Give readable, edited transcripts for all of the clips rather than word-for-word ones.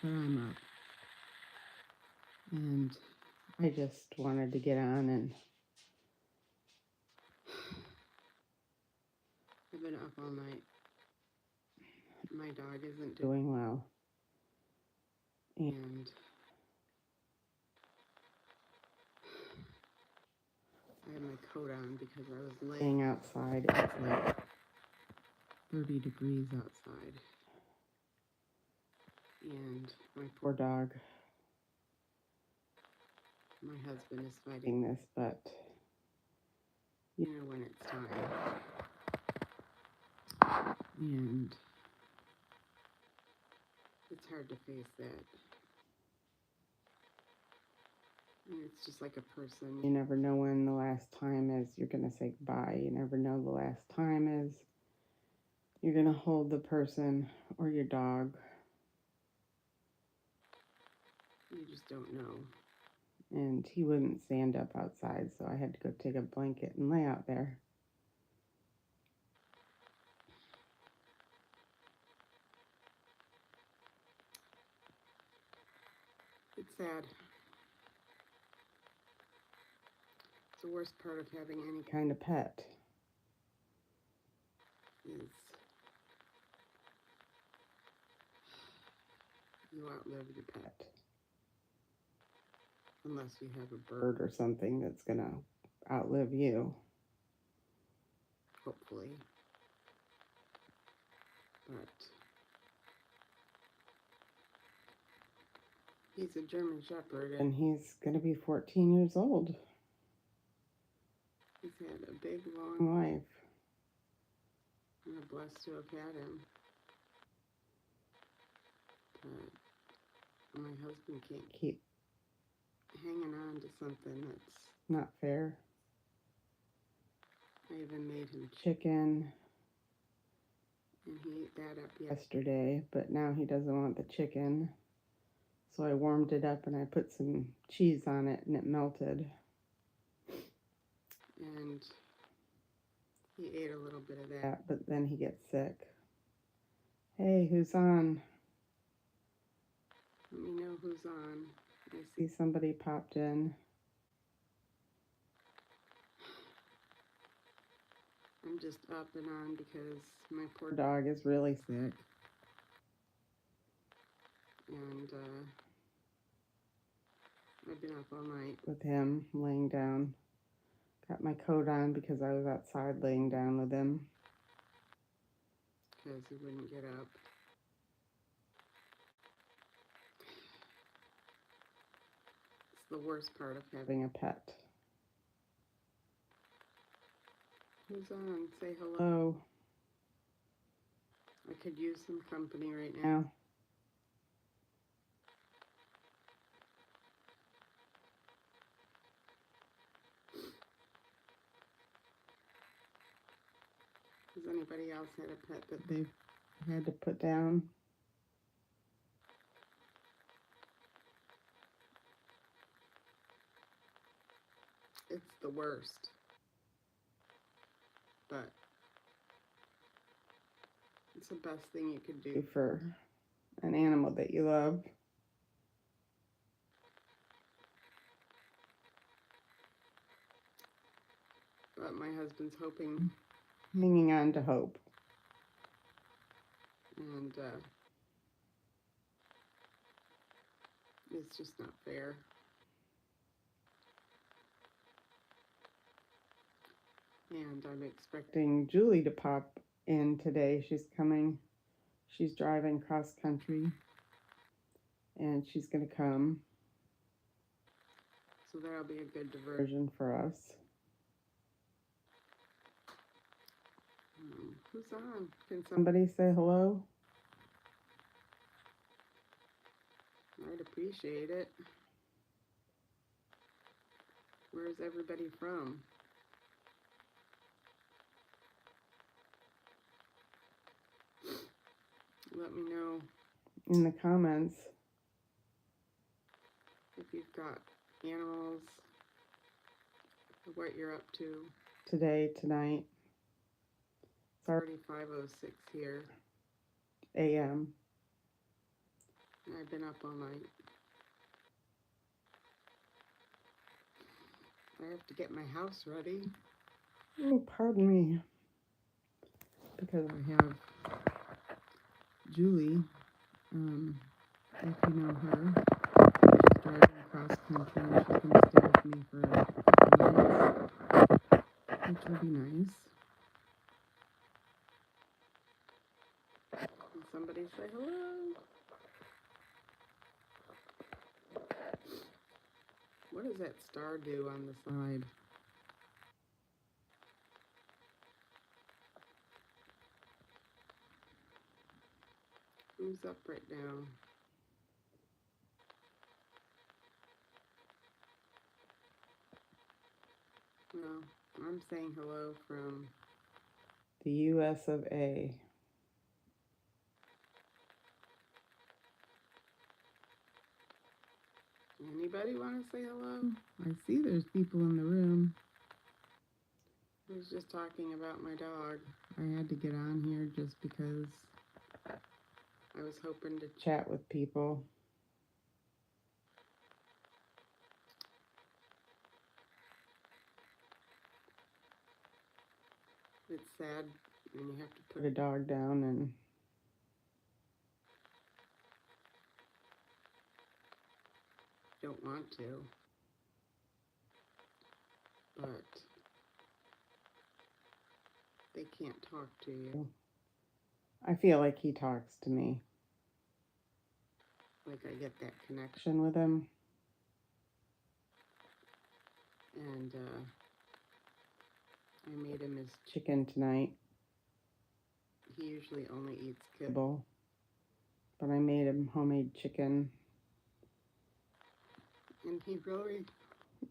but I'm up. And I just wanted to get on, and I've been up all night. My dog isn't doing well. And I had my coat on because I was laying outside. It's like 30 degrees outside. And my poor dog, my husband is fighting this, but you know when it's time. And it's hard to face that. And it's just like a person. You never know when the last time is you're going to say goodbye. You never know the last time is you're going to hold the person or your dog. You just don't know. And he wouldn't stand up outside, so I had to go take a blanket and lay out there. It's sad. It's the worst part of having any kind of pet is you outlive your pet. Unless you have a bird or something that's going to outlive you. Hopefully. But he's a German Shepherd, and he's going to be 14 years old. He's had a big, long life. I'm blessed to have had him. But my husband can't keep hanging on to something that's not fair. I even made him chicken, and he ate that up yesterday, but now he doesn't want the chicken. So I warmed it up and I put some cheese on it and it melted. And he ate a little bit of that, but then he gets sick. Hey, who's on? Let me know who's on. I see somebody popped in. I'm just up and on because my poor dog is really sick. And I've been up all night with him, laying down. Got my coat on because I was outside laying down with him. Because he wouldn't get up. It's the worst part of having a pet. Who's on? Say hello. I could use some company right now. Has anybody else had a pet that they've had to put down? It's the worst. But it's the best thing you could do for an animal that you love. But my husband's hanging on to hope. And it's just not fair. And I'm expecting Julie to pop in today. She's coming. She's driving cross country. And she's going to come. So that'll be a good diversion for us. Who's on? Can somebody say hello? I'd appreciate it. Where's everybody from? Let me know in the comments if you've got animals, what you're up to today, tonight. It's already 5:06 here, a.m. I've been up all night. I have to get my house ready. Oh, pardon me. Because I have Julie, if you know her, she's driving across country and she can stay with me for a couple nights, which will be nice. Can somebody say hello? What does that star do on the side? Who's up right now? No, I'm saying hello from the US of A. Anybody want to say hello? I see there's people in the room. I was just talking about my dog. I had to get on here just because I was hoping to chat with people. It's sad when you have to put a dog down and don't want to. But they can't talk to you. I feel like he talks to me. Like I get that connection with him. And I made him his chicken tonight. He usually only eats kibble. But I made him homemade chicken. And he really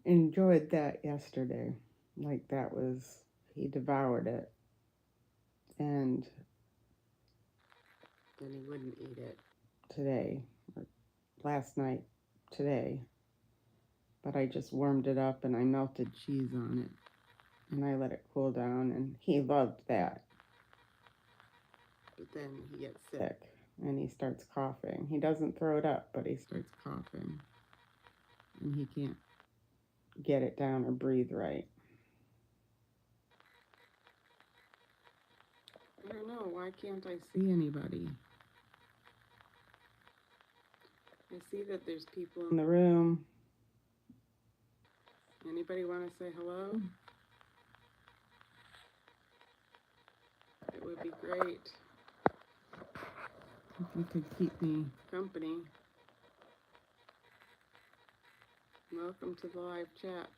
enjoyed that yesterday. Like that was, he devoured it. And then he wouldn't eat it today, or last night, today. But I just warmed it up and I melted cheese on it. And I let it cool down and he loved that. But then he gets sick and he starts coughing. He doesn't throw it up, but he starts coughing. And he can't get it down or breathe right. I don't know, why can't I see anybody? I see that there's people in the room. Anybody want to say hello? It would be great if you could keep me company. Welcome to the live chat.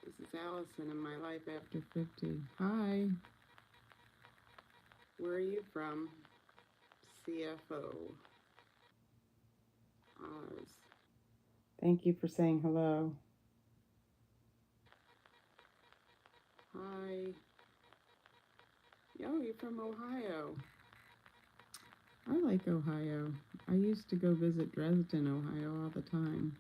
This is Allison in my life after 50. Hi. Where are you from? CFO. Oz. Thank you for saying hello. Hi. Yo, you're from Ohio. I like Ohio. I used to go visit Dresden, Ohio all the time.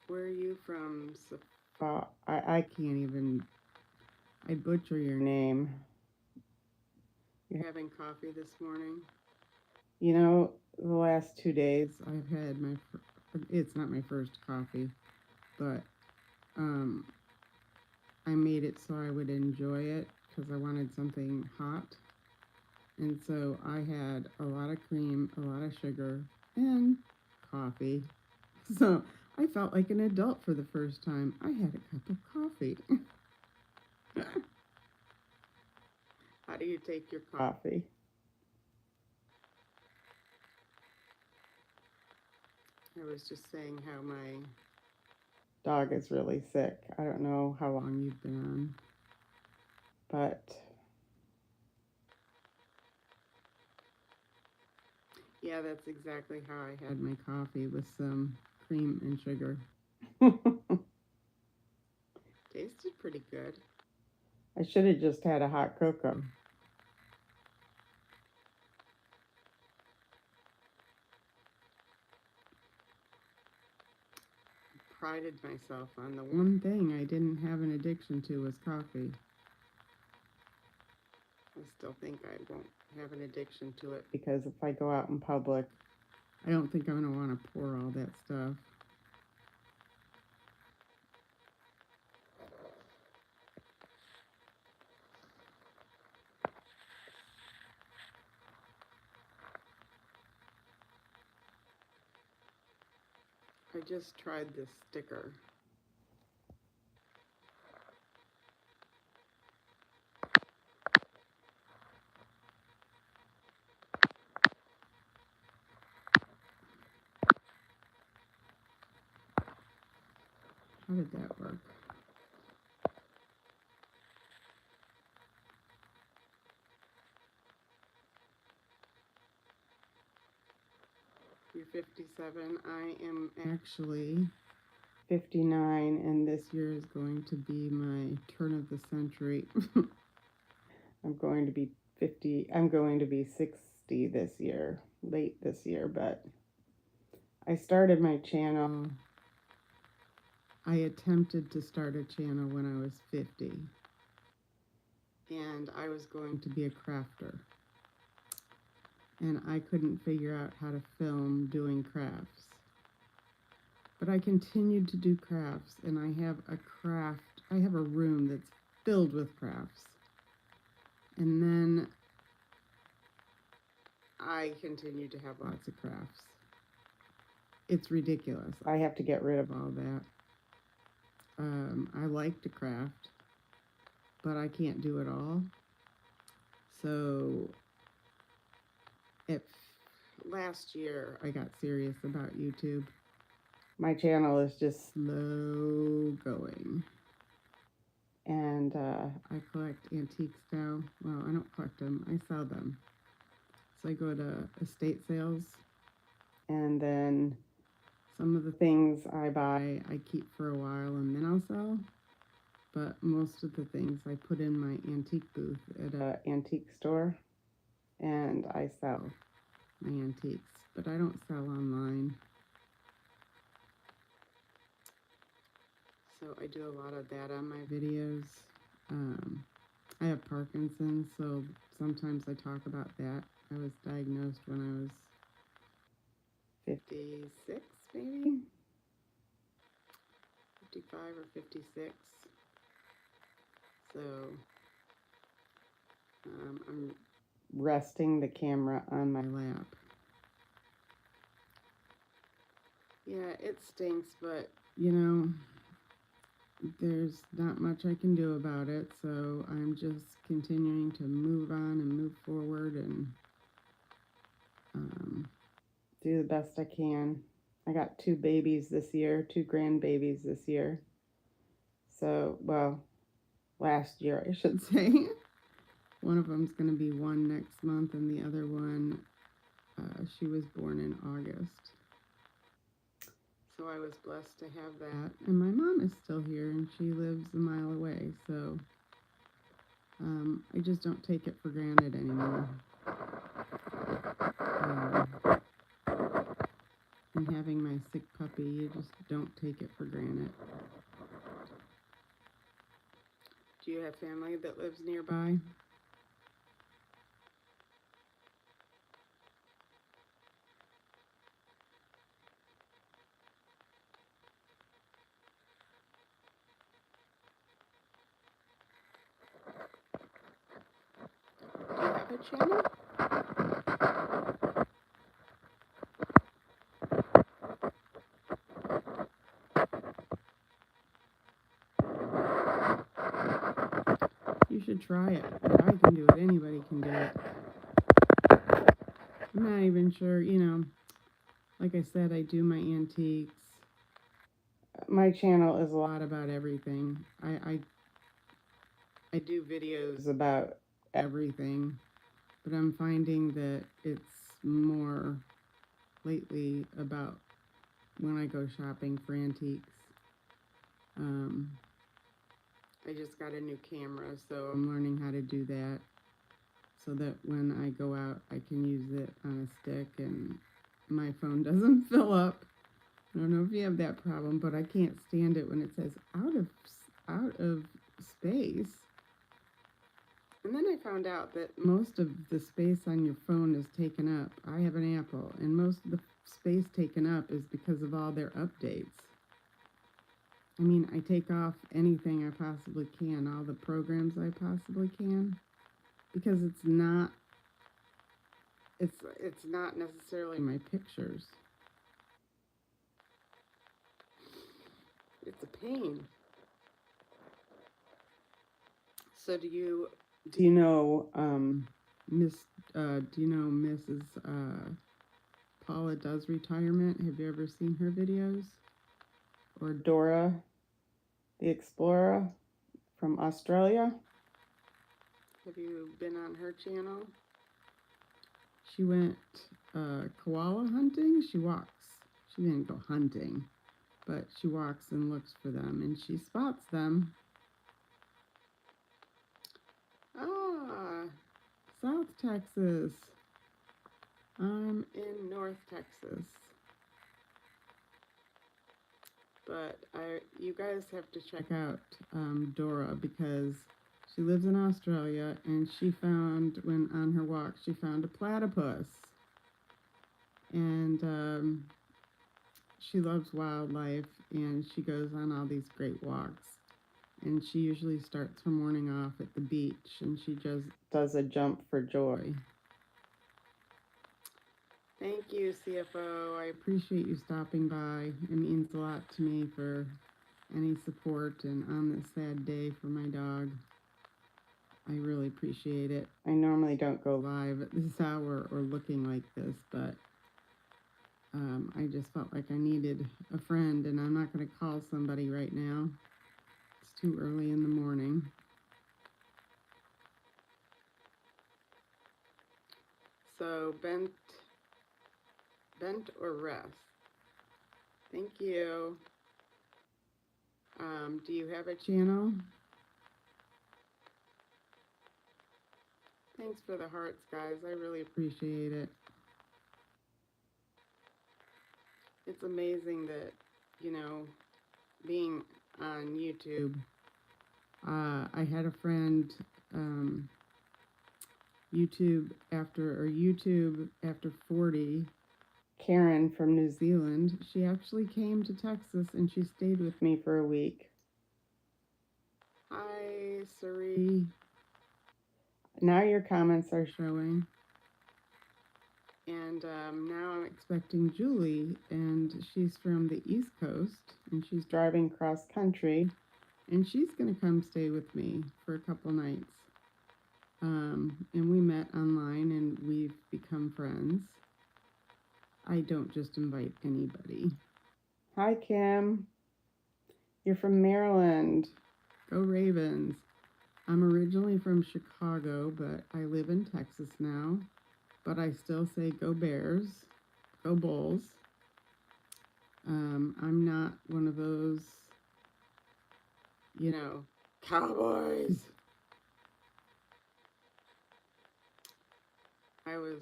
Where are you from? I can't even, I butcher your name. You're having coffee this morning? You know, the last 2 days I've had it's not my first coffee, but I made it so I would enjoy it because I wanted something hot. And so I had a lot of cream, a lot of sugar, and coffee. So I felt like an adult for the first time. I had a cup of coffee. How do you take your coffee? I was just saying how my dog is really sick. I don't know how long you've been on, but yeah, that's exactly how I had my coffee, with some cream and sugar. Tasted pretty good. I should have just had a hot cocoa. Prided myself on the one thing I didn't have an addiction to was coffee. I still think I won't have an addiction to it, because if I go out in public, I don't think I'm going to want to pour all that stuff. I just tried this sticker. How did that work? You're 57. I am actually 59, and this year is going to be my turn of the century. I'm going to be 50. I'm going to be 60 this year, late this year, but I started my channel. I attempted to start a channel when I was 50, and I was going to be a crafter. And I couldn't figure out how to film doing crafts. But I continued to do crafts, and I have a room that's filled with crafts. And then I continued to have lots of crafts. It's ridiculous. I have to get rid of all that. I like to craft, but I can't do it all. So last year I got serious about YouTube. My channel is just slow going. And I collect antiques now. Well, I don't collect them, I sell them. So I go to estate sales, and then some of the things I buy I keep for a while and then I'll sell. But most of the things I put in my antique booth at an antique store, and I sell my antiques, but I don't sell online. So I do a lot of that on my videos. I have Parkinson's, so sometimes I talk about that. I was diagnosed when I was 56, maybe? 55 or 56. So I'm resting the camera on my lap. Yeah, it stinks, but you know, there's not much I can do about it, so I'm just continuing to move on and move forward and do the best I can. I got 2 babies this year, 2 grandbabies this year. So, well, last year I should say. One of them's going to be 1 next month, and the other one, she was born in August. So I was blessed to have that. And my mom is still here, and she lives a mile away, so I just don't take it for granted anymore. And having my sick puppy, you just don't take it for granted. Do you have family that lives nearby? Do you have a channel? You should try it. If I can do it, anybody can do it. I'm not even sure, you know, like I said, I do my antiques. My channel is a lot about everything. I do videos about everything, but I'm finding that it's more lately about when I go shopping for antiques. I just got a new camera, so I'm learning how to do that so that when I go out, I can use it on a stick and my phone doesn't fill up. I don't know if you have that problem, but I can't stand it when it says out of space. And then I found out that most of the space on your phone is taken up. I have an Apple, and most of the space taken up is because of all their updates. I mean, I take off anything I possibly can, all the programs I possibly can, because it's not necessarily my pictures. It's a pain. So do you know Mrs. Paula Does Retirement? Have you ever seen her videos? Or Dora the Explorer from Australia? Have you been on her channel? She went koala hunting. She walks. She didn't go hunting, but she walks and looks for them, and she spots them. Ah, South Texas. I'm in North Texas. But you guys have to check out Dora, because she lives in Australia, and she found, when on her walk, she found a platypus. And she loves wildlife, and she goes on all these great walks. And she usually starts her morning off at the beach, and she just does a jump for joy. Thank you, CFO. I appreciate you stopping by. It means a lot to me for any support, and on this sad day for my dog. I really appreciate it. I normally don't go live at this hour or looking like this, but I just felt like I needed a friend, and I'm not going to call somebody right now. It's too early in the morning. So bent or rest. Thank you. Do you have a channel? Thanks for the hearts, guys. I really appreciate it. It's amazing that, being on YouTube, I had a friend, YouTube after 40, Karen from New Zealand. She actually came to Texas, and she stayed with me for a week. Hi, Sari. Now your comments are showing. And now I'm expecting Julie, and she's from the East Coast, and she's driving cross country, and she's going to come stay with me for a couple nights. And we met online, and we've become friends. I don't just invite anybody. Hi, Kim. You're from Maryland. Go Ravens. I'm originally from Chicago, but I live in Texas now. But I still say go Bears, go Bulls. I'm not one of those, Cowboys. I was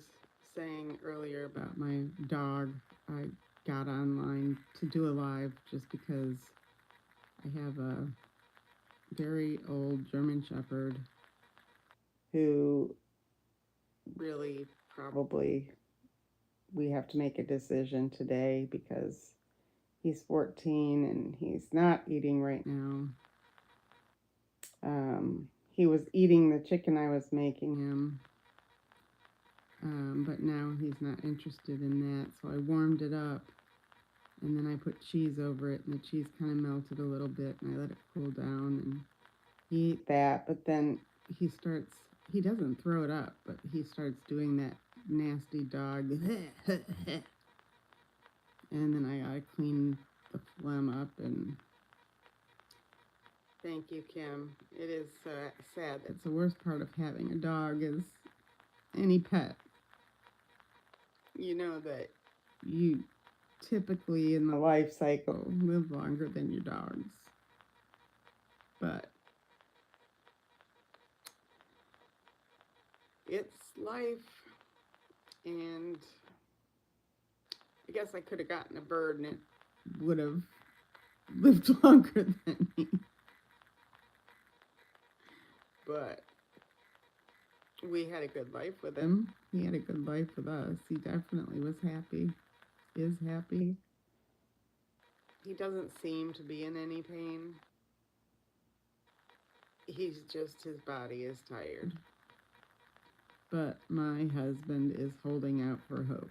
saying earlier about my dog. I got online to do a live just because I have a very old German Shepherd who really probably we have to make a decision today, because he's 14 and he's not eating right now. He was eating the chicken I was making him, but now he's not interested in that, so I warmed it up, and then I put cheese over it, and the cheese kind of melted a little bit, and I let it cool down, and he ate that. But then he doesn't throw it up, but he starts doing that nasty dog and then I gotta clean the phlegm up. And thank you, Kim. It is sad. That's the worst part of having a dog, is any pet. You know that you typically in the life cycle live longer than your dogs. But it's life, and I guess I could have gotten a bird and it would have lived longer than me. But we had a good life with him. He had a good life with us. He definitely was happy, is happy. He doesn't seem to be in any pain. He's just, his body is tired. But my husband is holding out for hope.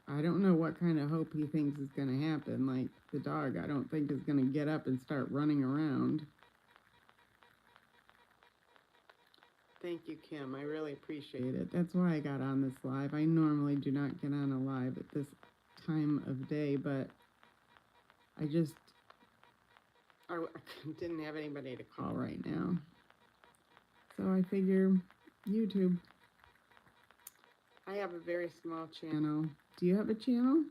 I don't know what kind of hope he thinks is going to happen. Like the dog, I don't think is going to get up and start running around. Thank you, Kim. I really appreciate it. That's why I got on this live. I normally do not get on a live at this time of day, but I didn't have anybody to call right now. So I figure YouTube. I have a very small channel. Do you have a channel?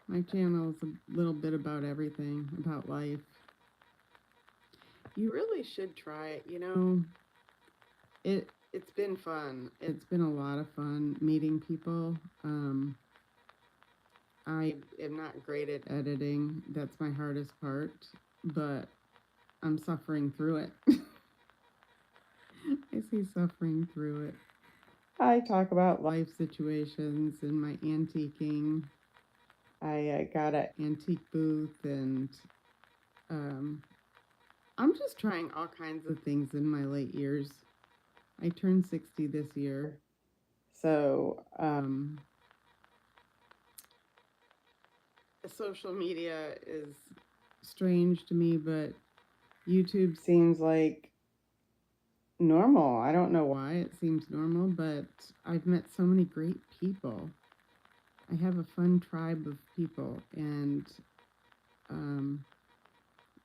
My channel is a little bit about everything, about life. You really should try it, you know. It's been fun. It's been a lot of fun meeting people. I am not great at editing. That's my hardest part, but I'm suffering through it. I see suffering through it. I talk about life situations and my antiquing. I got an antique booth, and I'm just trying all kinds of things in my late years. I turned 60 this year, so social media is strange to me, but YouTube seems like normal. I don't know why it seems normal, but I've met so many great people. I have a fun tribe of people, and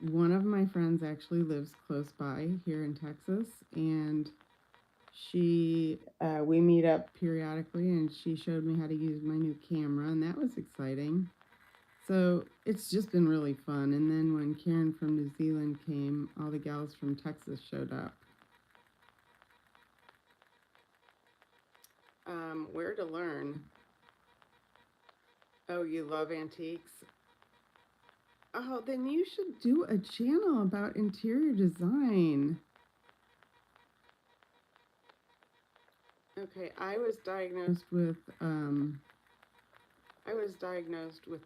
one of my friends actually lives close by here in Texas, and we meet up periodically, and she showed me how to use my new camera, and that was exciting. So it's just been really fun. And then when Karen from New Zealand came, all the gals from Texas showed up. Where to learn? Oh, you love antiques? Oh, then you should do a channel about interior design. Okay, I was diagnosed with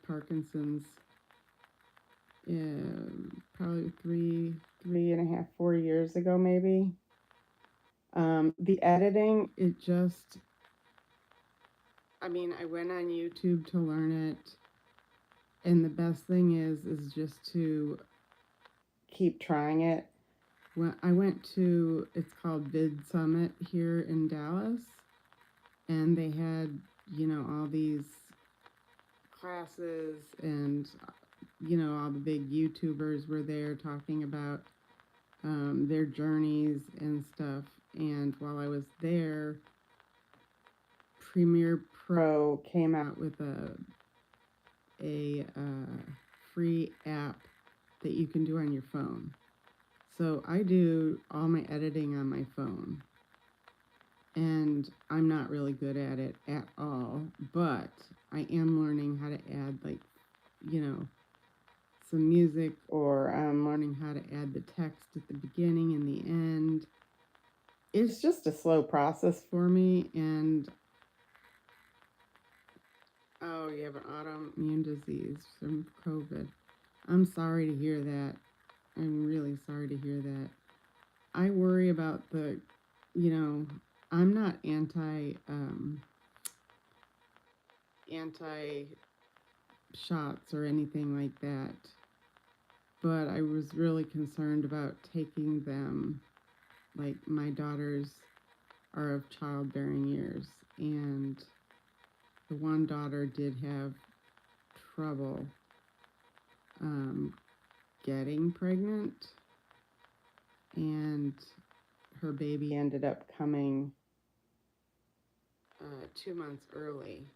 Parkinson's probably three and a half, 4 years ago, maybe. The editing, I went on YouTube to learn it, and the best thing is just to keep trying it. When I went to, it's called Vid Summit here in Dallas, and they had, all these classes, and, all the big YouTubers were there talking about their journeys and stuff. And while I was there, Premiere Pro came out with a free app that you can do on your phone. So I do all my editing on my phone, and I'm not really good at it at all, but I am learning how to add, some music, or I'm learning how to add the text at the beginning and the end. It's just a slow process for me, and oh, you have an autoimmune disease from COVID. I'm sorry to hear that. I'm really sorry to hear that. I worry about I'm not anti shots or anything like that, but I was really concerned about taking them. Like, my daughters are of childbearing years, and the one daughter did have trouble getting pregnant, and her baby ended up coming 2 months early.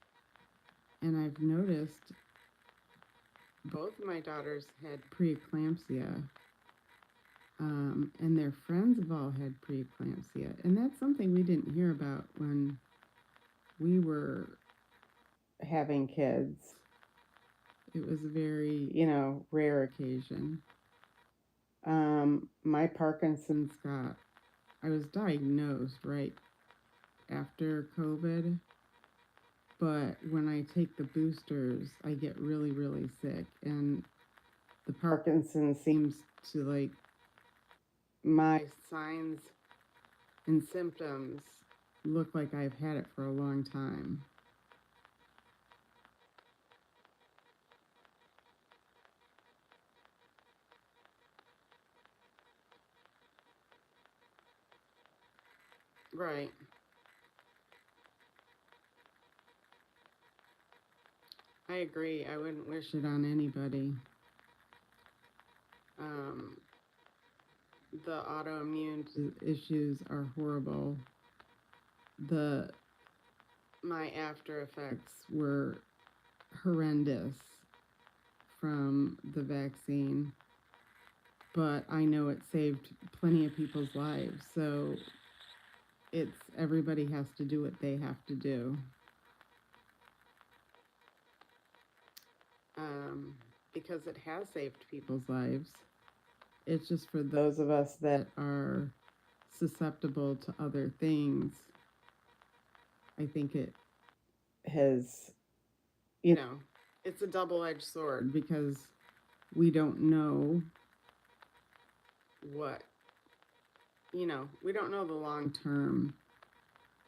And I've noticed both my daughters had preeclampsia. and their friends have all had preeclampsia. And that's something we didn't hear about when we were having kids. It was a very, rare occasion. My Parkinson's I was diagnosed right after COVID, but when I take the boosters, I get really, really sick. And the Parkinson's seems to my signs and symptoms look like I've had it for a long time. Right. I agree. I wouldn't wish it on anybody. Um, the autoimmune issues are horrible. My after effects were horrendous from the vaccine, but I know it saved plenty of people's lives. So everybody has to do what they have to do. Because it has saved people's lives. It's just for those of us that are susceptible to other things, I think it has, it's a double-edged sword because we don't know what, we don't know the long term,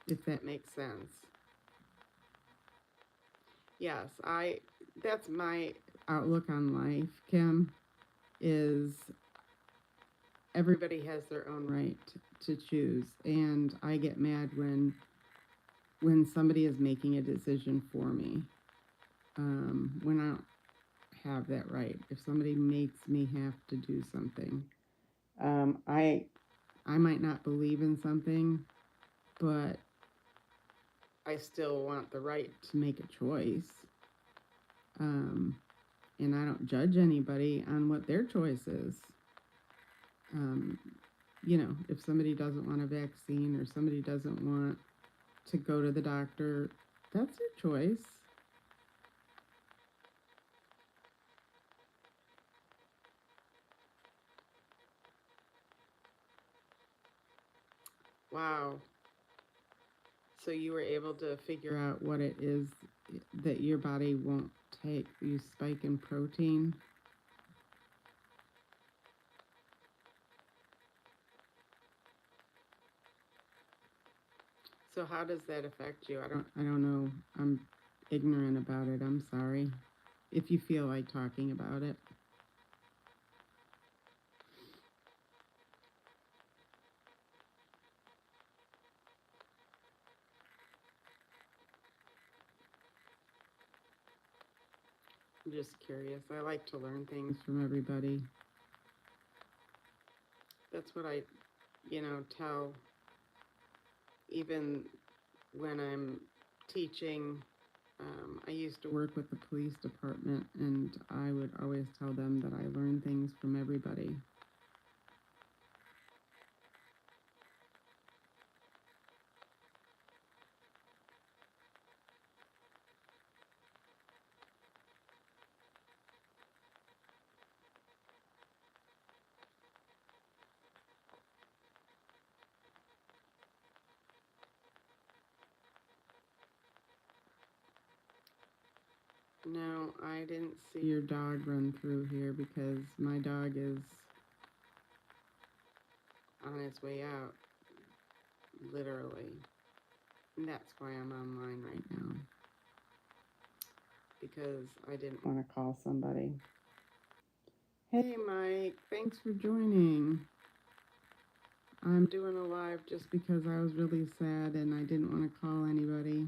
if that makes sense. Yes, that's my outlook on life, Kim, is everybody has their own right to choose. And I get mad when somebody is making a decision for me, when I don't have that right. If somebody makes me have to do something, I might not believe in something, but I still want the right to make a choice. And I don't judge anybody on what their choice is. If somebody doesn't want a vaccine or somebody doesn't want to go to the doctor, that's their choice. Wow. So you were able to figure out what it is that your body won't take. You spike in protein. So how does that affect you? I don't know. I'm ignorant about it. I'm sorry. If you feel like talking about it. I'm just curious. I like to learn things from everybody. That's what I, tell even when I'm teaching. I used to work with the police department, and I would always tell them that I learn things from everybody. No, I didn't see your dog run through here because my dog is on his way out, literally. And that's why I'm online right now. Because I didn't want to call somebody. Hey, Mike, thanks for joining. I'm doing a live just because I was really sad and I didn't want to call anybody.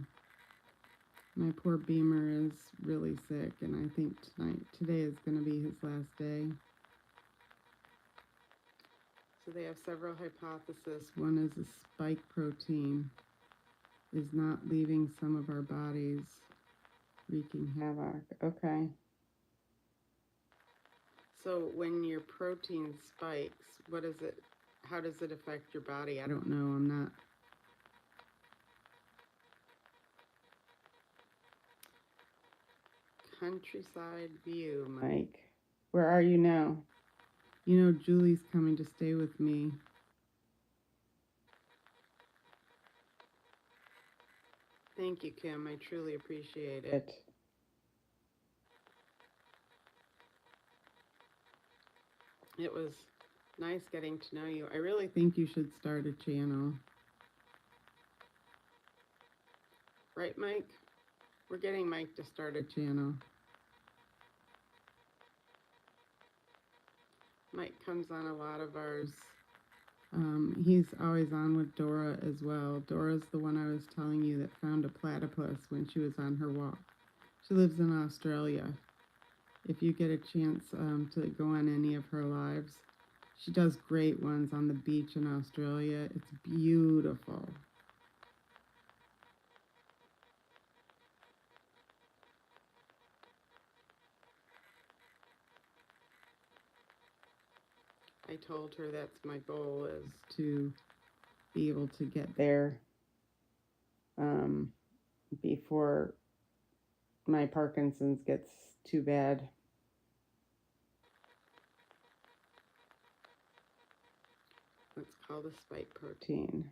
My poor Beamer is really sick, and I think today is going to be his last day. So they have several hypotheses. One is a spike protein is not leaving some of our bodies, wreaking havoc. Okay. So when your protein spikes, how does it affect your body? I don't know, I'm not. Countryside view, Mike. Where are you now? You know, Julie's coming to stay with me. Thank you, Kim. I truly appreciate it. It was nice getting to know you. I really think you should start a channel. Right, Mike? We're getting Mike to start a channel. Mike comes on a lot of ours. He's always on with Dora as well. Dora's the one I was telling you that found a platypus when she was on her walk. She lives in Australia. If you get a chance to go on any of her lives, she does great ones on the beach in Australia. It's beautiful. I told her that's my goal, is to be able to get there before my Parkinson's gets too bad. It's called a spike protein.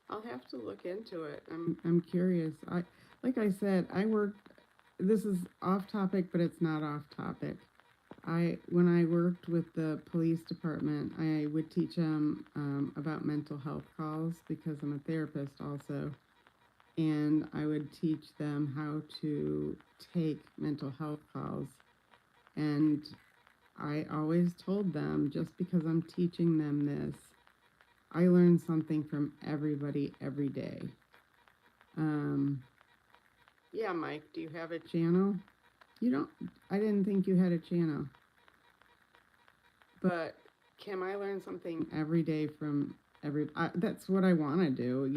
I'll have to look into it. I'm curious. Like I said, this is off topic, but it's not off topic. When I worked with the police department, I would teach them about mental health calls because I'm a therapist also. And I would teach them how to take mental health calls. And I always told them, just because I'm teaching them this, I learn something from everybody every day. Yeah, Mike, do you have a channel? I didn't think you had a channel. But Kim, I learn something every day from that's what I want to do,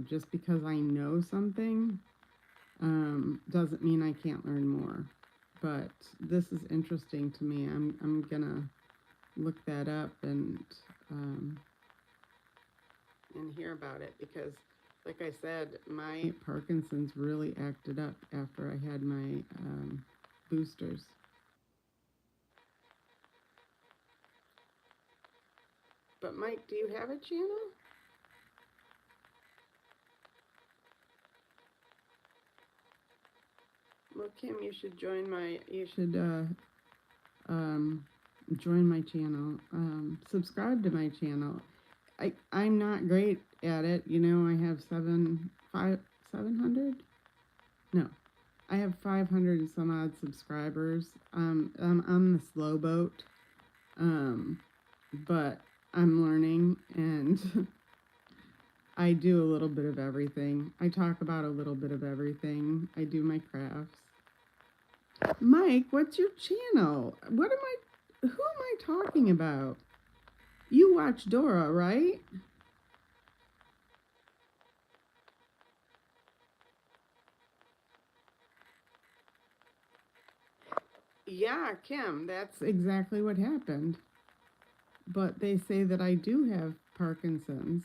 just because I know something doesn't mean I can't learn more. But this is interesting to me. I'm gonna look that up and hear about it, because like I said, my Parkinson's really acted up after I had my boosters. But Mike, do you have a channel? Well, Kim, you should join my channel. Subscribe to my channel. I'm not great at it. I have 700? No. I have 500 and some odd subscribers. I'm on the slow boat. But I'm learning, and I do a little bit of everything. I talk about a little bit of everything. I do my crafts. Mike, what's your channel? Who am I talking about? You watch Dora, right? Yeah, Kim, that's exactly what happened. But they say that I do have Parkinson's.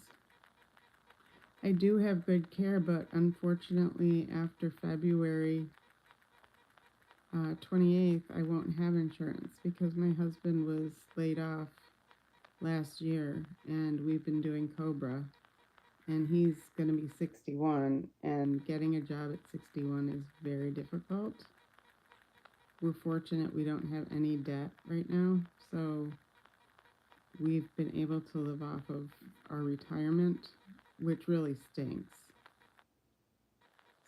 I do have good care, but unfortunately, after February 28th, I won't have insurance because my husband was laid off last year, and we've been doing Cobra, and he's going to be 61, and getting a job at 61 is very difficult. We're fortunate we don't have any debt right now, so we've been able to live off of our retirement, which really stinks.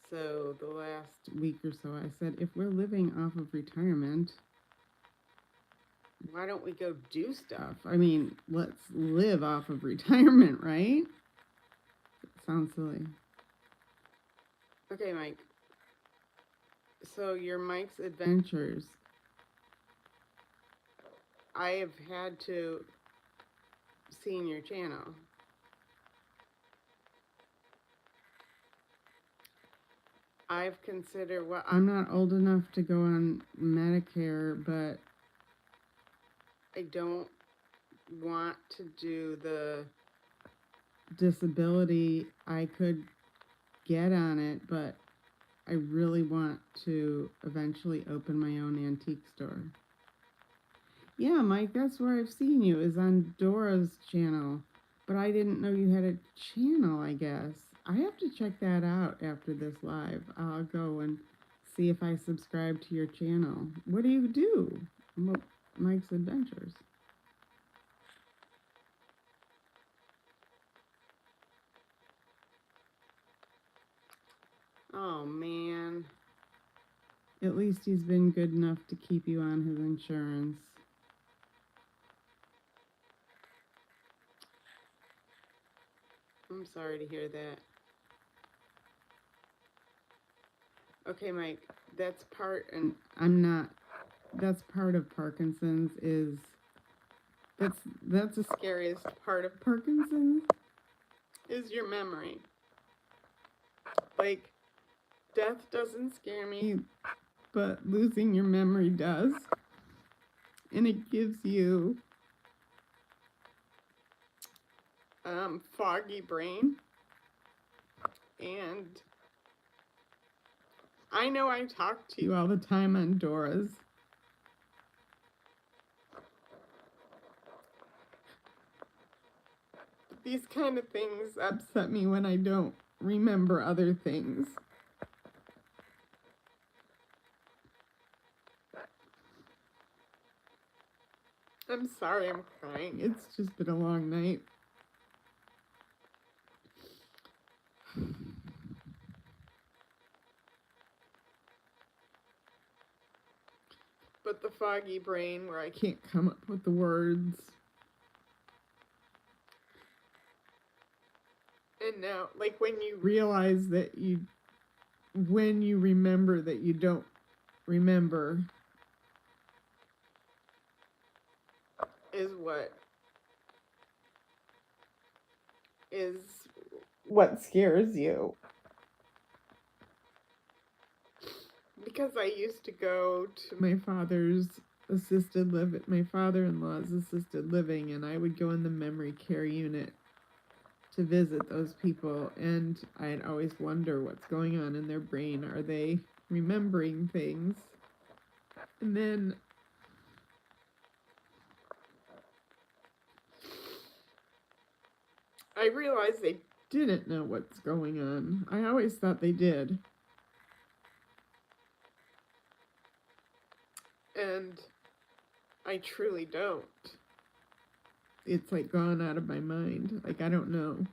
So the last week or so, I said, if we're living off of retirement, why don't we go do stuff? I mean, let's live off of retirement, right? Sounds silly. Okay, Mike. So your Mike's Adventures, I have had to see your channel. I've considered, well, I'm not old enough to go on Medicare, but I don't want to do the disability. I could get on it, but I really want to eventually open my own antique store. Yeah, Mike, that's where I've seen you, is on Dora's channel. But I didn't know you had a channel, I guess. I have to check that out after this live. I'll go and see if I subscribe to your channel. What do you do? Mike's Adventures. Oh, man. At least he's been good enough to keep you on his insurance. I'm sorry to hear that. Okay, Mike, that's part, and that's part of Parkinson's is, that's the scariest part of Parkinson's, is your memory. Like, death doesn't scare me, but losing your memory does. And it gives you foggy brain. And I know I talk to you all the time on Dora's. These kind of things upset me when I don't remember other things. I'm sorry I'm crying. It's just been a long night. But the foggy brain where I can't come up with the words. And now, like, when you realize that when you remember that you don't remember is what scares you. Because I used to go to my father-in-law's assisted living, and I would go in the memory care unit to visit those people, and I'd always wonder what's going on in their brain. Are they remembering things? And then I realized they didn't know what's going on. I always thought they did. And I truly don't. It's like gone out of my mind. Like, I don't know.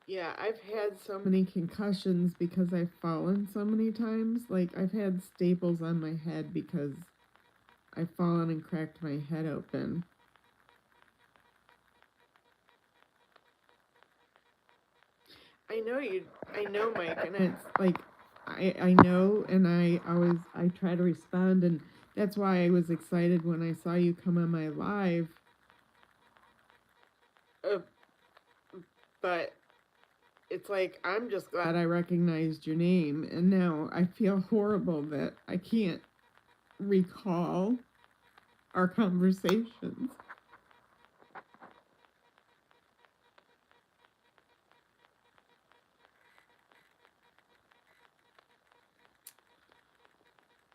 Yeah, I've had so many concussions because I've fallen so many times. Like, I've had staples on my head because I've fallen and cracked my head open. I know, Mike, and it's like, I know, and I try to respond, and that's why I was excited when I saw you come on my live. But it's like, I'm just glad I recognized your name, and now I feel horrible that I can't recall our conversations.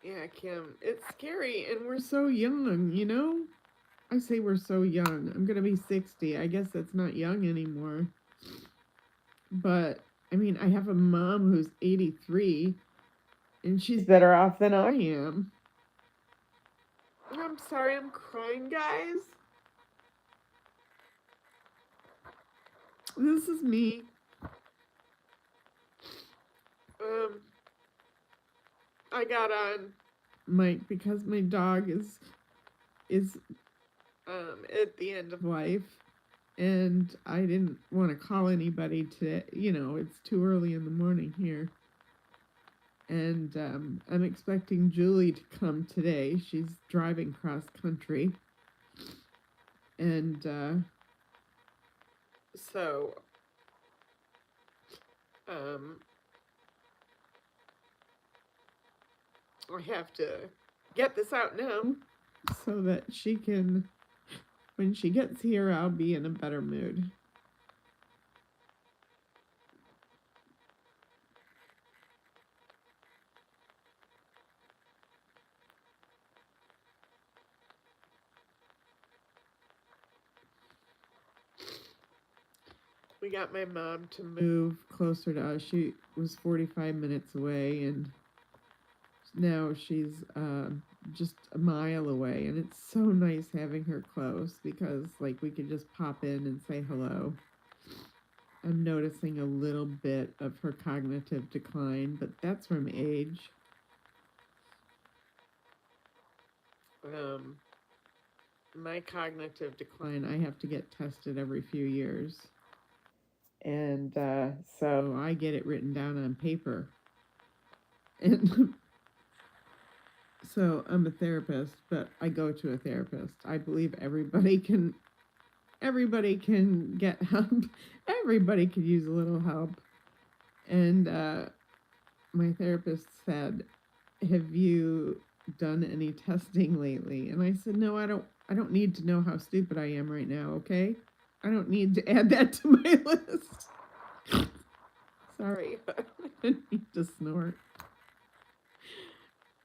Yeah, Kim, it's scary, and we're so young, you know? I say we're so young. I'm gonna be 60. I guess that's not young anymore. But, I mean, I have a mom who's 83, and she's better off than I am. I'm sorry I'm crying, guys. This is me. I got on Mike because my dog is at the end of life, And I didn't want to call anybody today. It's too early in the morning here. And I'm expecting Julie to come today. She's driving cross country. And so um, I have to get this out now so that she can, when she gets here, I'll be in a better mood. We got my mom to move closer to us. She was 45 minutes away, and now she's just a mile away. And it's so nice having her close because, like, we can just pop in and say hello. I'm noticing a little bit of her cognitive decline, but that's from age. Um, my cognitive decline, I have to get tested every few years. And so I get it written down on paper. And so I'm a therapist, but I go to a therapist. I believe everybody can get help. Everybody could use a little help. And my therapist said, "Have you done any testing lately?" And I said, "No, I don't need to know how stupid I am right now, okay? I don't need to add that to my list." Sorry, I didn't need to snort.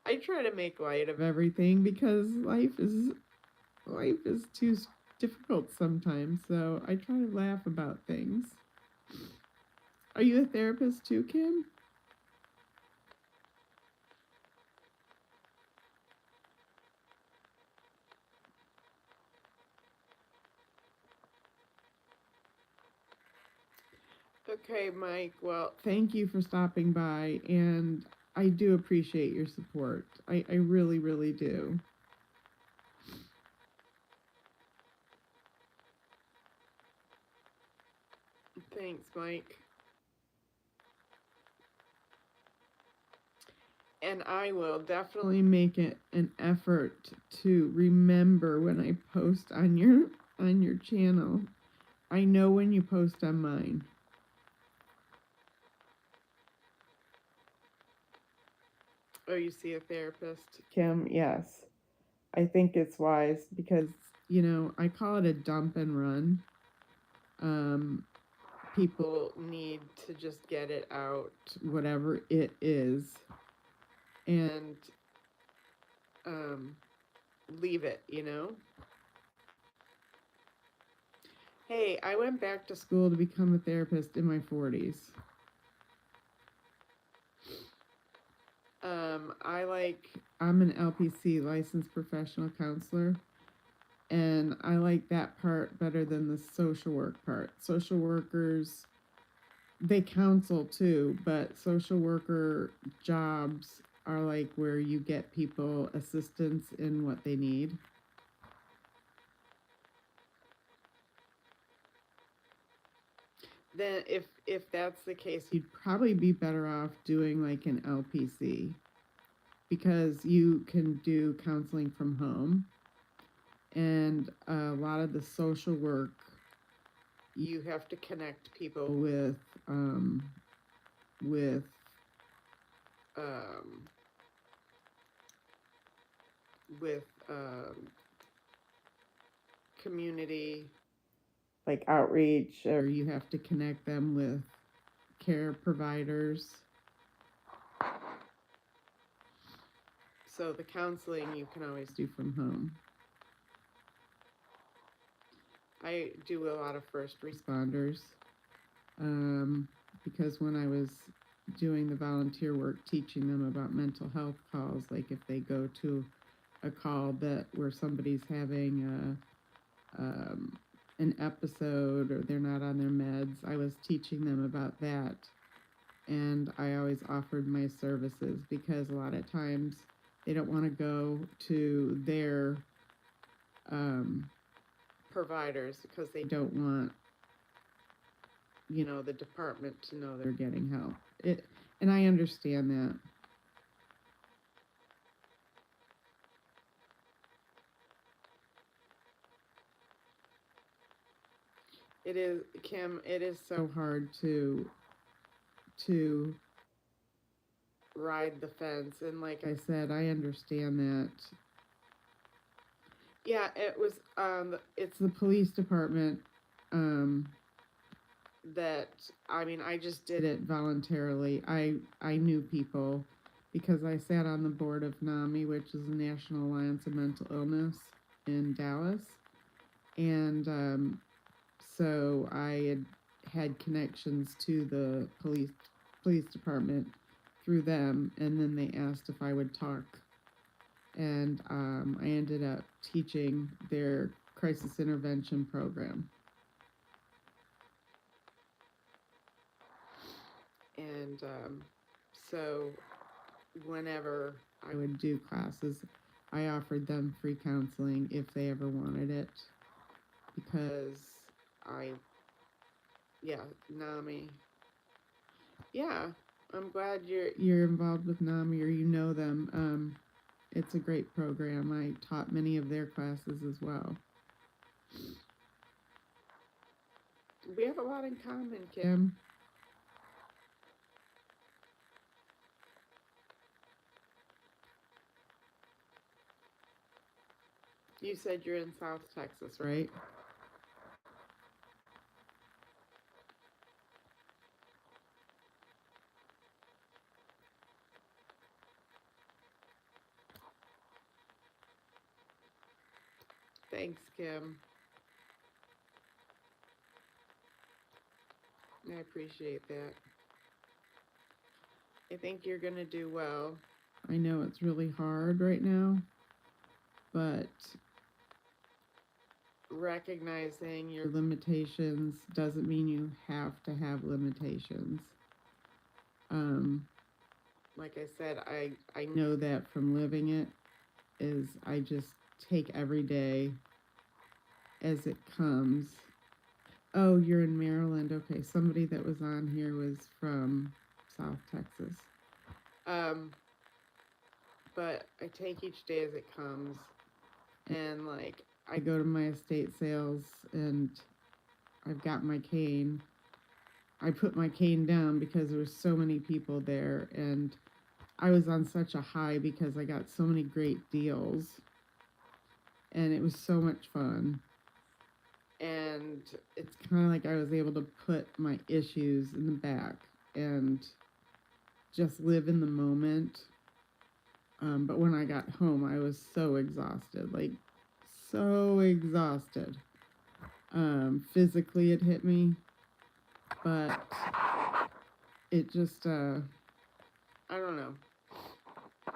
I try to make light of everything because life is too difficult sometimes. So I try to laugh about things. Are you a therapist too, Kim? Okay, Mike. Well, thank you for stopping by, and I do appreciate your support. I really, really do. Thanks, Mike. And I will definitely make it an effort to remember when I post on your channel. I know when you post on mine. Oh, you see a therapist? Kim, yes. I think it's wise because, I call it a dump and run. Um, People need to just get it out, whatever it is, and um, leave it. Hey, I went back to school to become a therapist in my 40s. I'm an LPC, licensed professional counselor, and I like that part better than the social work part. Social workers, they counsel too, but social worker jobs are like where you get people assistance in what they need. Then if that's the case, you'd probably be better off doing like an LPC because you can do counseling from home, and a lot of the social work, you have to connect people with um, with community, like outreach, or you have to connect them with care providers. So the counseling you can always do from home. I do a lot of first responders because when I was doing the volunteer work, teaching them about mental health calls, like if they go to a call that where somebody's having an episode or they're not on their meds, I was teaching them about that. And I always offered my services because a lot of times they don't want to go to their providers because they don't want, the department to know they're getting help. And I understand that. It is, Kim, it is so hard to ride the fence, and like I said, I understand that. Yeah, it's the police department that, I mean, I just did it voluntarily. I knew people because I sat on the board of NAMI, which is the National Alliance of Mental Illness in Dallas. And so I had connections to the police department through them, and then they asked if I would talk. And I ended up teaching their crisis intervention program. And so whenever I would do classes, I offered them free counseling if they ever wanted it, because NAMI. Yeah, I'm glad you're involved with NAMI, or you know them. It's a great program. I taught many of their classes as well. We have a lot in common, Kim. You said you're in South Texas, right? Thanks, Kim. I appreciate that. I think you're going to do well. I know it's really hard right now, but recognizing your limitations doesn't mean you have to have limitations. Like I said, I know that from living it, is I just take every day as it comes. Oh, you're in Maryland. Okay, somebody that was on here was from South Texas. But I take each day as it comes, and like I go to my estate sales and I've got my cane. I put my cane down because there were so many people there, and I was on such a high because I got so many great deals, and it was so much fun. And it's kind of like I was able to put my issues in the back and just live in the moment. But when I got home, I was so exhausted, like so exhausted. Physically, it hit me, but it just, I don't know.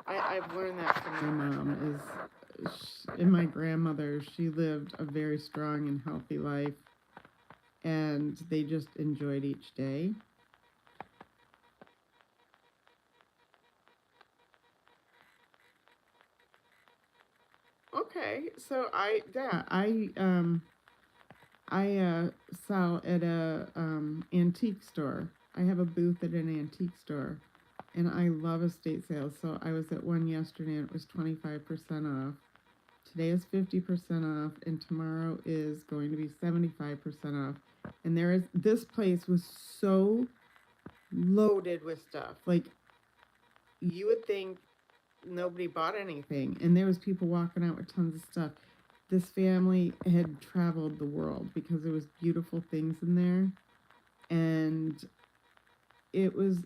I've learned that from my mom, and my grandmother. She lived a very strong and healthy life, and they just enjoyed each day. Okay, so I sell at a antique store. I have a booth at an antique store, and I love estate sales. So I was at one yesterday, and it was 25% off. Today is 50% off, and tomorrow is going to be 75% off. And this place was so loaded with stuff. Like, you would think nobody bought anything, and there was people walking out with tons of stuff. This family had traveled the world because there was beautiful things in there, and it was,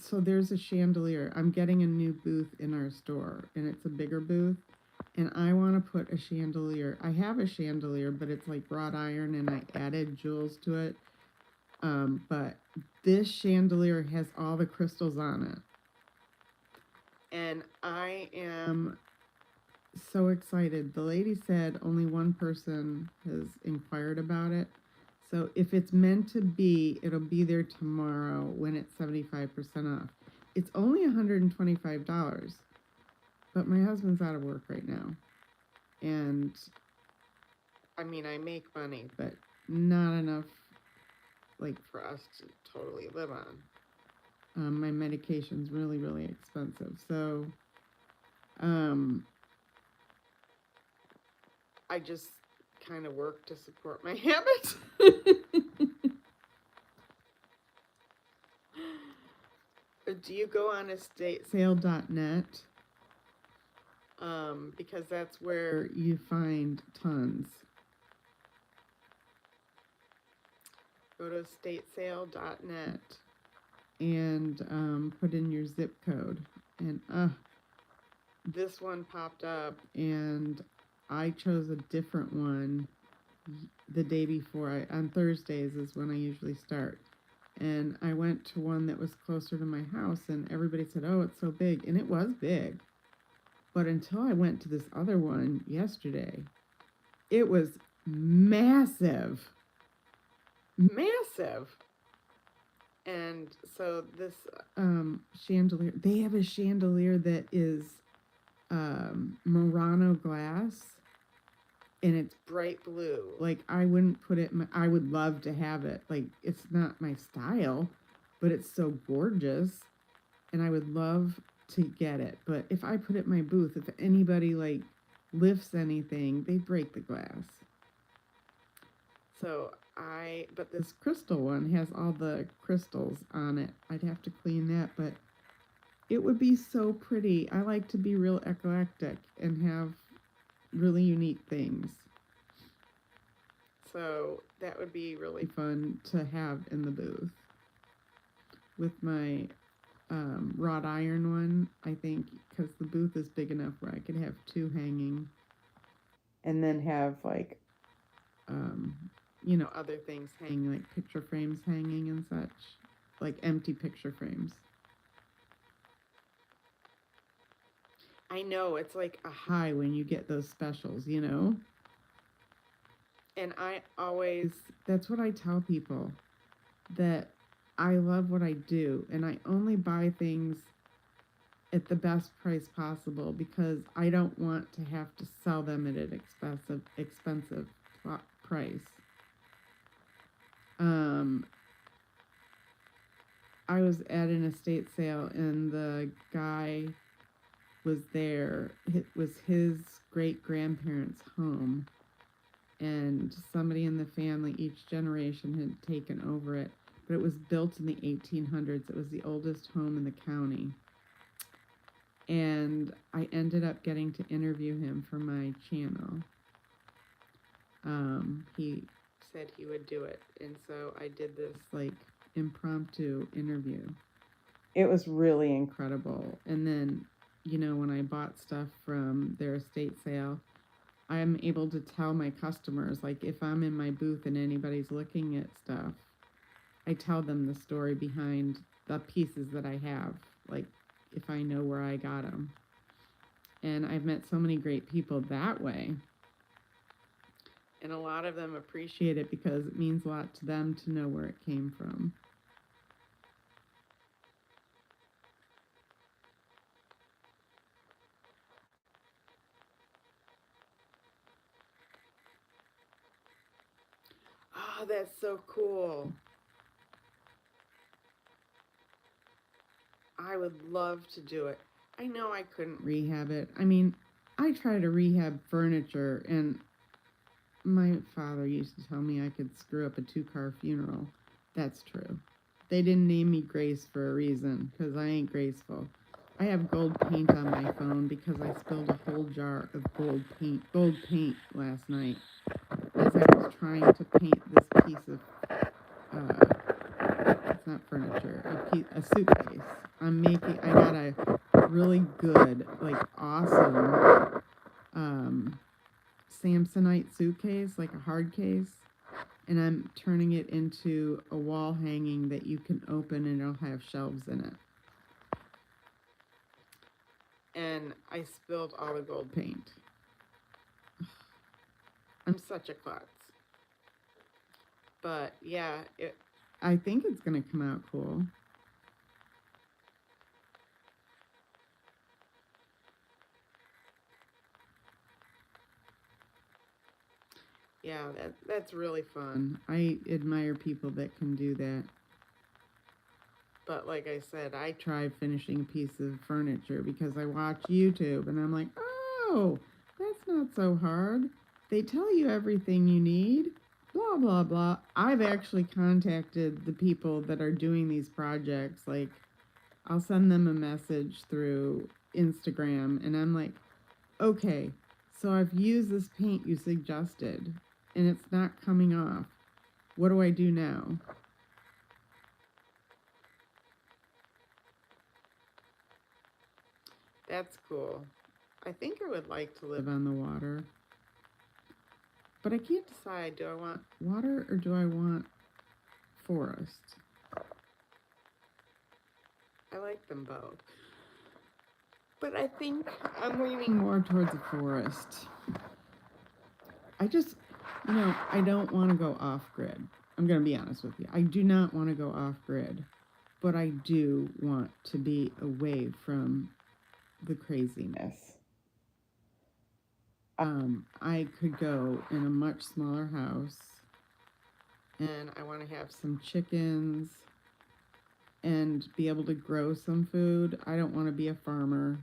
so there's a chandelier. I'm getting a new booth in our store, and it's a bigger booth, and I want to put a chandelier. I have a chandelier, but it's like wrought iron, and I added jewels to it. But this chandelier has all the crystals on it, and I am so excited. The lady said only one person has inquired about it. So if it's meant to be, it'll be there tomorrow when it's 75% off. It's only $125, but my husband's out of work right now. And I mean, I make money, but not enough, like, for us to totally live on. My medication's really, really expensive. So, I just kind of work to support my habit. Do you go on estatesale.net? Because that's where you find tons. Go to estatesale.net and put in your zip code. And this one popped up, and I chose a different one the day before. On Thursdays is when I usually start. And I went to one that was closer to my house, and everybody said, oh, it's so big. And it was big. But until I went to this other one yesterday, it was massive. Massive. And so this chandelier, they have a chandelier that is Murano glass, and it's bright blue. Like, I wouldn't put it I would love to have it. Like, it's not my style, but it's so gorgeous, and I would love to get it. But if I put it in my booth, if anybody, like, lifts anything, they break the glass. So but this crystal one has all the crystals on it. I'd have to clean that, but it would be so pretty. I like to be real eclectic and have really unique things. So that would be really fun to have in the booth. With my wrought iron one, I think, because the booth is big enough where I could have two hanging. And then have, like, other things hanging, like picture frames hanging and such. Like empty picture frames. I know, it's like a high when you get those specials, And that's what I tell people, that I love what I do, and I only buy things at the best price possible because I don't want to have to sell them at an expensive price. I was at an estate sale, and the guy was there. It was his great-grandparents' home, and somebody in the family, each generation, had taken over it. But it was built in the 1800s. It was the oldest home in the county. And I ended up getting to interview him for my channel. He said he would do it, and so I did this, like, impromptu interview. It was really incredible. And then, when I bought stuff from their estate sale, I'm able to tell my customers, like, if I'm in my booth and anybody's looking at stuff, I tell them the story behind the pieces that I have, like, if I know where I got them. And I've met so many great people that way. And a lot of them appreciate it because it means a lot to them to know where it came from. Oh, that's so cool. I would love to do it. I know I couldn't rehab it. I mean, I try to rehab furniture, and my father used to tell me I could screw up a 2-car funeral. That's true. They didn't name me Grace for a reason, because I ain't graceful. I have gold paint on my phone because I spilled a whole jar of gold paint last night as I was trying to paint this piece of, it's not furniture, a suitcase. I got a really good, like, awesome, Samsonite suitcase, like a hard case, and I'm turning it into a wall hanging that you can open, and it'll have shelves in it. And I spilled all the gold paint. I'm such a klutz. But yeah, I think it's gonna come out cool. Yeah, that's really fun. I admire people that can do that. But like I said, I tried finishing a piece of furniture because I watch YouTube and I'm like, oh, that's not so hard. They tell you everything you need, blah, blah, blah. I've actually contacted the people that are doing these projects. Like, I'll send them a message through Instagram and I'm like, okay, so I've used this paint you suggested and it's not coming off. What do I do now? That's cool. I think I would like to live on the water. But I can't decide, do I want water or do I want forest? I like them both. But I think I'm leaning more towards a forest. I just, I don't want to go off grid. I'm going to be honest with you. I do not want to go off grid. But I do want to be away from the craziness. I could go in a much smaller house and I want to have some chickens and be able to grow some food. I don't want to be a farmer,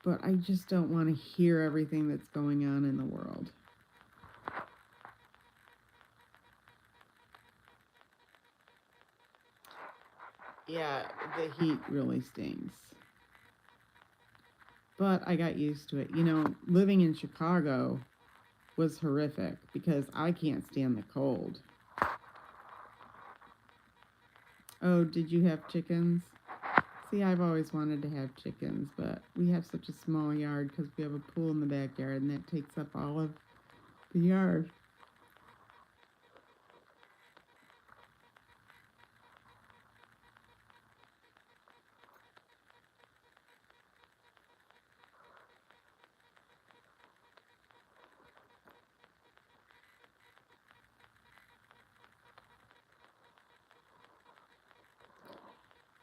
but I just don't want to hear everything that's going on in the world. Yeah, the heat really stings. But I got used to it. Living in Chicago was horrific because I can't stand the cold. Oh, did you have chickens? See, I've always wanted to have chickens, but we have such a small yard because we have a pool in the backyard and that takes up all of the yard.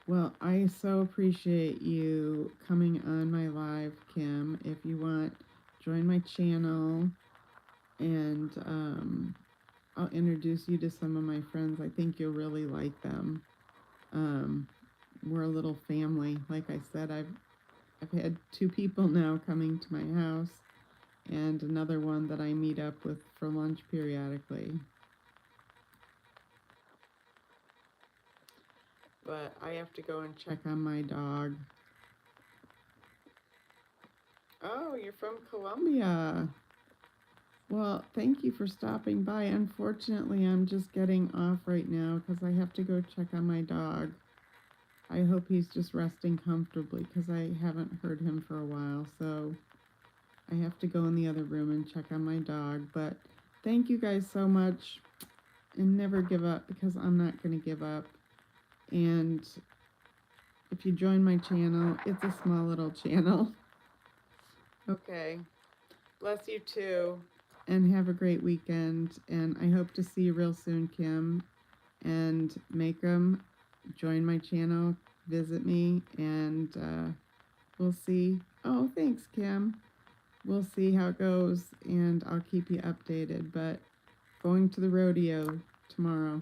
Well, I so appreciate you coming on my live, Kim. If you want, join my channel and I'll introduce you to some of my friends. I think you'll really like them. We're a little family. Like I said, I've had 2 people now coming to my house and another one that I meet up with for lunch periodically. But I have to go and check on my dog. Oh, you're from Colombia. Well, thank you for stopping by. Unfortunately, I'm just getting off right now because I have to go check on my dog. I hope he's just resting comfortably because I haven't heard him for a while. So I have to go in the other room and check on my dog. But thank you guys so much. And never give up because I'm not going to give up. And if you join my channel, it's a small little channel. Okay. Bless you too. And have a great weekend. And I hope to see you real soon, Kim. And make them join my channel, visit me, and we'll see. Oh, thanks, Kim. We'll see how it goes, and I'll keep you updated. But going to the rodeo tomorrow.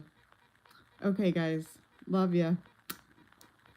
Okay, guys. Love ya.